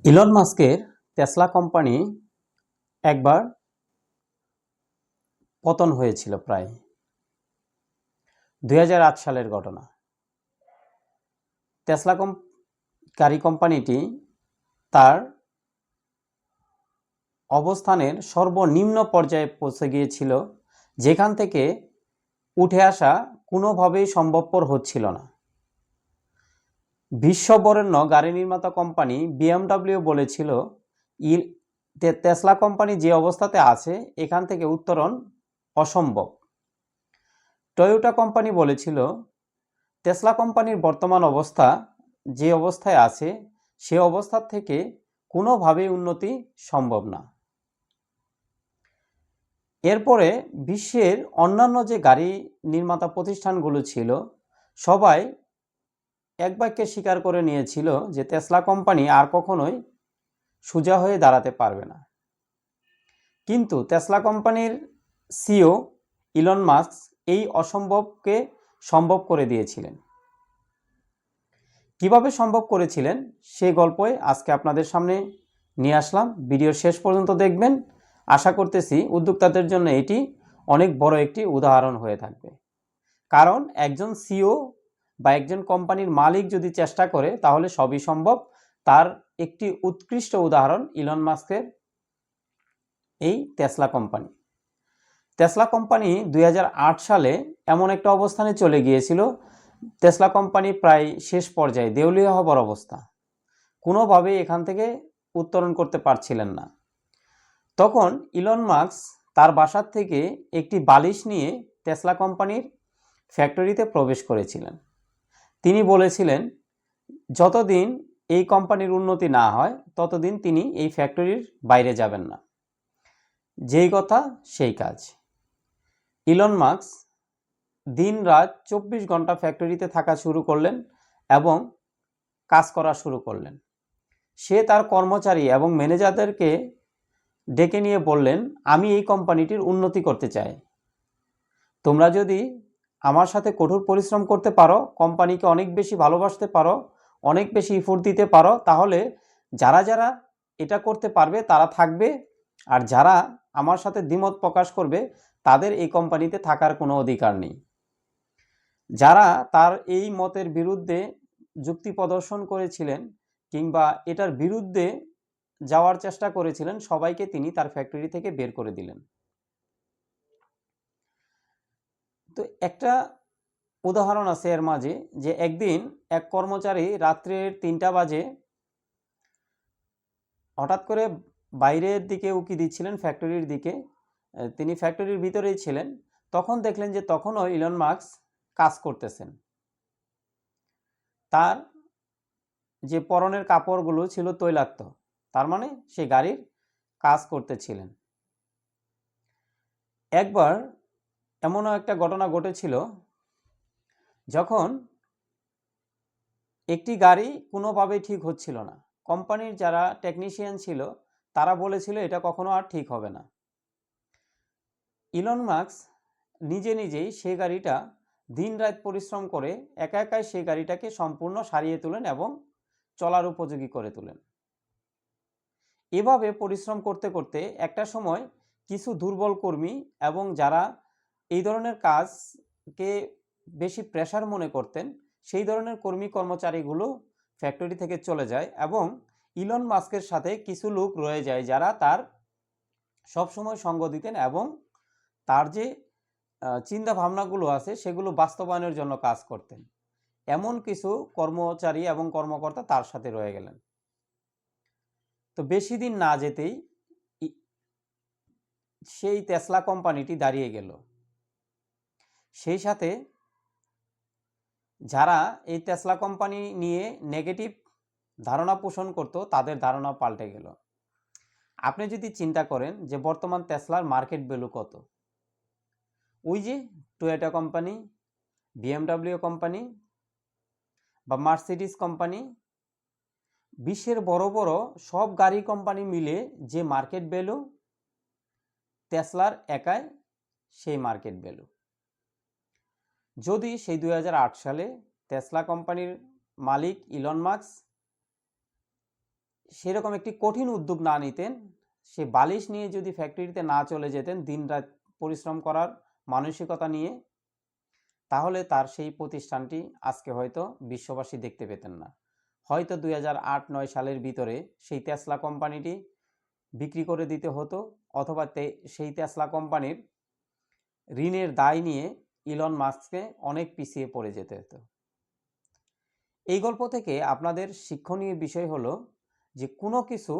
Elon মাস্কের Tesla company একবার পতন হয়েছিল প্রায় 2008 সালের ঘটনা। টেসলা গাড়ি কোম্পানিটি তার অবস্থানের সর্বনিম্ন পর্যায়ে পৌঁছে গিয়েছিল, যেখান থেকে উঠে আসা কোনোভাবেই সম্ভবপর হচ্ছিল না। বিশ্ববরেণ্য গাড়ি নির্মাতা কোম্পানি BMW বলেছিল টেসলা কোম্পানি যে অবস্থাতে আছে এখান থেকে উত্তরণ অসম্ভব। টয়োটা কোম্পানি বলেছিল টেসলা কোম্পানির বর্তমান অবস্থা যে অবস্থায় আছে সে অবস্থা থেকে কোনোভাবেই উন্নতি সম্ভব না। এরপরে বিশ্বের অন্যান্য যে গাড়ি নির্মাতা প্রতিষ্ঠানগুলো ছিল সবাই এক বাক্যে স্বীকার করে নিয়েছিল যে টেসলা কোম্পানি আর কখনোই সোজা হয়ে দাঁড়াতে পারবে না। কিন্তু টেসলা কোম্পানির সিইও ইলন মাস্ক এই অসম্ভবকে সম্ভব করে দিয়েছিলেন। কিভাবে সম্ভব করেছিলেন সেই গল্পই আজকে আপনাদের সামনে নিয়ে আসলাম। ভিডিওর শেষ পর্যন্ত দেখবেন। আশা করতেছি উদ্যোক্তাদের জন্য এটি অনেক বড় একটি উদাহরণ হয়ে থাকবে। কারণ একজন সিইও বা একজন কোম্পানির মালিক যদি চেষ্টা করে তাহলে সবই সম্ভব। তার একটি উৎকৃষ্ট উদাহরণ ইলন মাস্কের এই টেসলা কোম্পানি। টেসলা কোম্পানি 2008 সালে এমন একটা অবস্থানে চলে গিয়েছিল, টেসলা কোম্পানি প্রায় শেষ পর্যায়ে দেউলিয়া হবার অবস্থা, কোনোভাবেই এখান থেকে উত্তরণ করতে পারছিলেন না। তখন ইলন মাস্ক তার বাসার থেকে একটি বালিশ নিয়ে টেসলা কোম্পানির ফ্যাক্টরিতে প্রবেশ করেছিলেন। তিনি বলেছিলেন যতদিন এই কোম্পানির উন্নতি না হয় ততদিন তিনি এই ফ্যাক্টরির বাইরে যাবেন না। যেই কথা সেই কাজ। ইলন মাস্ক দিন রাত 24 ঘন্টা ফ্যাক্টরিতে থাকা শুরু করলেন এবং কাজ করা শুরু করলেন। সে তার কর্মচারী এবং ম্যানেজারদেরকে ডেকে নিয়ে বললেন, আমি এই কোম্পানিটির উন্নতি করতে চাই। তোমরা যদি আমার সাথে কঠোর পরিশ্রম করতে পারো, কোম্পানিকে অনেক বেশি ভালোবাসতে পারো, অনেক বেশি এফোর্ট দিতে পারো, তাহলে যারা যারা এটা করতে পারবে তারা থাকবে, আর যারা আমার সাথে দ্বিমত প্রকাশ করবে তাদের এই কোম্পানিতে থাকার কোনো অধিকার নেই। যারা তার এই মতের বিরুদ্ধে যুক্তি প্রদর্শন করেছিলেন কিংবা এটার বিরুদ্ধে যাওয়ার চেষ্টা করেছিলেন সবাইকে তিনি তার ফ্যাক্টরি থেকে বের করে দিলেন। তো একটা উদাহরণ আছে এর মাঝে, যে একদিন এক কর্মচারী রাত্রে 3টা বাজে হঠাৎ করে বাইরের দিকে উকি দিচ্ছিলেন ফ্যাক্টরির দিকে। তিনি ফ্যাক্টরির ভিতরেই ছিলেন। তখন দেখলেন যে তখনও ইলন মাস্ক কাজ করতেছেন। তার যে পরনের কাপড়গুলো ছিল তৈলাক্ত, তার মানে সে গাড়ির কাজ করতেছিলেন। একবার এমনও একটা ঘটনা ঘটেছিল যখন একটি গাড়ি কোনোভাবেই ঠিক হচ্ছিল না। কোম্পানির যারা টেকনিশিয়ান ছিল তারা বলেছিল এটা কখনো আর ঠিক হবে না। ইলন মাস্ক নিজে নিজেই সেই গাড়িটা দিনরাত পরিশ্রম করে একা একাই সেই গাড়িটাকে সম্পূর্ণ সারিয়ে তোলেন এবং চলার উপযোগী করে তোলেন। এভাবে পরিশ্রম করতে করতে একটা সময় কিছু দুর্বল কর্মী এবং যারা এই ধরনের কাজকে বেশি প্রেশার মনে করতেন সেই ধরনের কর্মী কর্মচারীগুলো ফ্যাক্টরি থেকে চলে যায় এবং ইলন মাস্কের সাথে কিছু লোক রয়ে যায় যারা তার সবসময় সঙ্গ দিতেন এবং তার যে চিন্তা ভাবনাগুলো আছে সেগুলো বাস্তবায়নের জন্য কাজ করতেন। এমন কিছু কর্মচারী এবং কর্মকর্তা তার সাথে রয়ে গেলেন। তো বেশি দিন না যেতেই সেই টেসলা কোম্পানিটি দাঁড়িয়ে গেল। সেই সাথে যারা এই টেসলা কোম্পানি নিয়ে নেগেটিভ ধারণা পোষণ করত তাদের ধারণা পাল্টে গেল। আপনি যদি চিন্তা করেন যে বর্তমান টেসলার মার্কেট ভ্যালু কত, ওই যে টয়োটা কোম্পানি, BMW কোম্পানি বা মার্সিডিজ কোম্পানি, বিশ্বের বড় বড় সব গাড়ি কোম্পানি মিলে যে মার্কেট ভ্যালু, টেসলার একাই সেই মার্কেট ভ্যালু। যদি সেই 2008 সালে টেসলা কোম্পানির মালিক ইলন মাস্ক সেরকম একটি কঠিন উদ্যোগ না নিতেন, সে বালিশ নিয়ে যদি ফ্যাক্টরিতে না চলে যেতেন দিনরাত পরিশ্রম করার মানসিকতা নিয়ে, তাহলে তার সেই প্রতিষ্ঠানটি আজকে হয়তো বিশ্ববাসী দেখতে পেতেন না। হয়তো 2008-9 সালের ভিতরে সেই টেসলা কোম্পানিটি বিক্রি করে দিতে হতো, অথবা সেই টেসলা কোম্পানির ঋণের দায় নিয়ে ইলন মাস্ককে অনেক পিছিয়ে পড়ে যেতে হতো। এই গল্প থেকে আপনাদের শিক্ষণীয় বিষয় হলো যে কোনো কিছু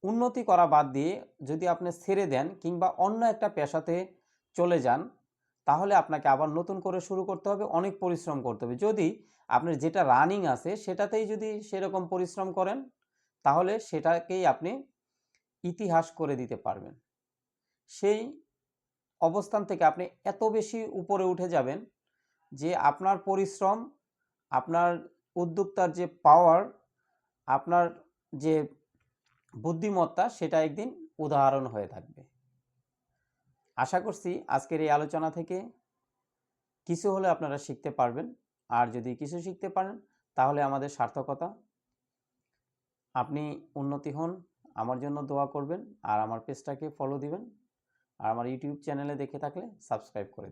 উন্নতি করা বাদ দিয়ে যদি আপনি ছেড়ে দেন কিংবা অন্য একটা পেশাতে চলে যান, তাহলে আপনাকে আবার নতুন করে শুরু করতে হবে, অনেক পরিশ্রম করতে হবে। যদি আপনার যেটা রানিং আছে সেটাতেই যদি সেরকম পরিশ্রম করেন, তাহলে সেটাকেই আপনি ইতিহাস করে দিতে পারবেন। সেই অবস্থান থেকে আপনি এত বেশি উপরে উঠে যাবেন যে আপনার পরিশ্রম, আপনার উদ্যোক্তার যে পাওয়ার, আপনার যে বুদ্ধিমত্তা, সেটা একদিন উদাহরণ হয়ে থাকবে। আশা করছি আজকের এই আলোচনা থেকে কিছু হলে আপনারা শিখতে পারবেন। আর যদি কিছু শিখতে পারেন তাহলে আমাদের সার্থকতা। আপনি উন্নতি হন, আমার জন্য দোয়া করবেন, আর আমার পেজটাকে ফলো দিবেন, আর আমার ইউটিউব চ্যানেলে দেখে থাকলে সাবস্ক্রাইব করে দিন।